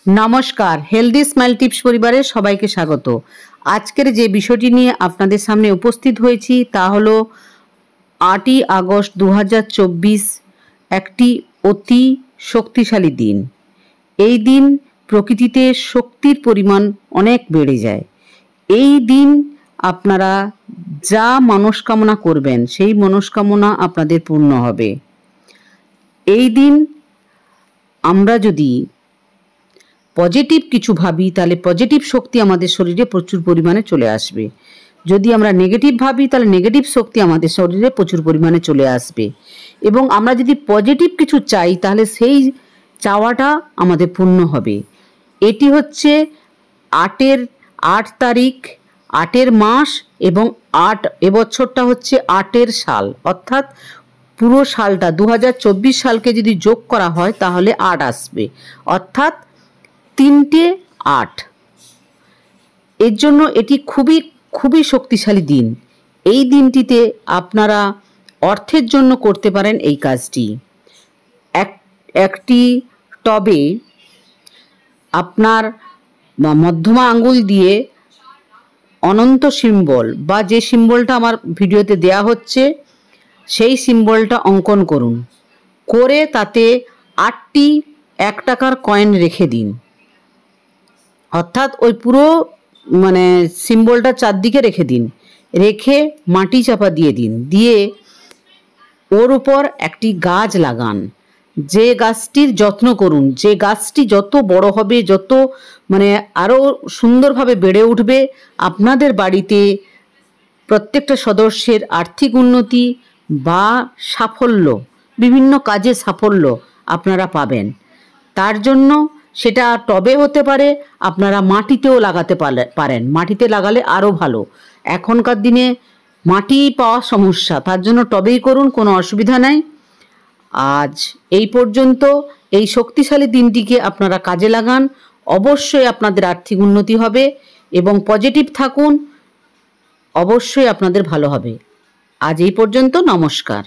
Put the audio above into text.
নমস্কার, healthy smile tips পরিবারের সবাইকে স্বাগত। আজকের যে বিষয়টি নিয়ে আপনাদের সামনে উপস্থিত হয়েছি তা হলো 8ই আগস্ট 2024 একটি অতি শক্তিশালী দিন। এই দিন প্রকৃতিতে শক্তির পরিমাণ অনেক বেড়ে যায়। এই দিন আপনারা যা মনস্কামনা করবেন সেই মনস্কামনা আপনাদের পূর্ণ হবে। এই দিন আমরা যদি পজিটিভ কিছু ভাবি তাহলে পজিটিভ শক্তি আমাদের শরীরে প্রচুর পরিমাণে চলে আসবে। যদি আমরা নেগেটিভ ভাবি তাহলে নেগেটিভ শক্তি আমাদের শরীরে প্রচুর পরিমাণে চলে আসবে। এবং আমরা যদি পজিটিভ কিছু চাই তাহলে সেই চাওয়াটা আমাদের পূর্ণ হবে। এটি হচ্ছে 8 তারিখ, 8 মাস এবং 8 এবছরটা হচ্ছে 8 সাল, অর্থাৎ পুরো সালটা 2024 সালকে যদি যোগ করা হয় তাহলে 8 আসবে, অর্থাৎ 3টে 8। এর জন্য এটি খুবই খুবই শক্তিশালী দিন। এই দিনটিতে আপনারা অর্থের জন্য করতে পারেন এই কাজটি। একটি টবে আপনার মধ্যমা আঙ্গুল দিয়ে অনন্ত সিম্বল বা যে সিম্বলটা আমার ভিডিওতে দেয়া হচ্ছে সেই সিম্বলটা অঙ্কন করুন, করে তাতে 8টি 1 টাকার কয়েন রেখে দিন। অর্থাৎ ওই পুরো সিম্বলটা চারদিকে রেখে দিন, রেখে মাটি চাপা দিয়ে দিন, দিয়ে ওর উপর একটি গাছ লাগান। যে গাছটির যত্ন করুন, যে গাছটি যত বড় হবে, যত আরও সুন্দরভাবে বেড়ে উঠবে, আপনাদের বাড়িতে প্রত্যেকটা সদস্যের আর্থিক উন্নতি বা সাফল্য, বিভিন্ন কাজে সাফল্য আপনারা পাবেন। তার জন্য সেটা টবে হতে পারে, আপনারা মাটিতেও লাগাতে পারেন। মাটিতে লাগালে আরও ভালো। এখনকার দিনে মাটি পাওয়া সমস্যা, তার জন্য টবেই করুন, কোনো অসুবিধা নাই। আজ এই পর্যন্ত। এই শক্তিশালী দিনটিকে আপনারা কাজে লাগান, অবশ্যই আপনাদের আর্থিক উন্নতি হবে এবং পজিটিভ থাকুন, অবশ্যই আপনাদের ভালো হবে। আজ এই পর্যন্ত। নমস্কার।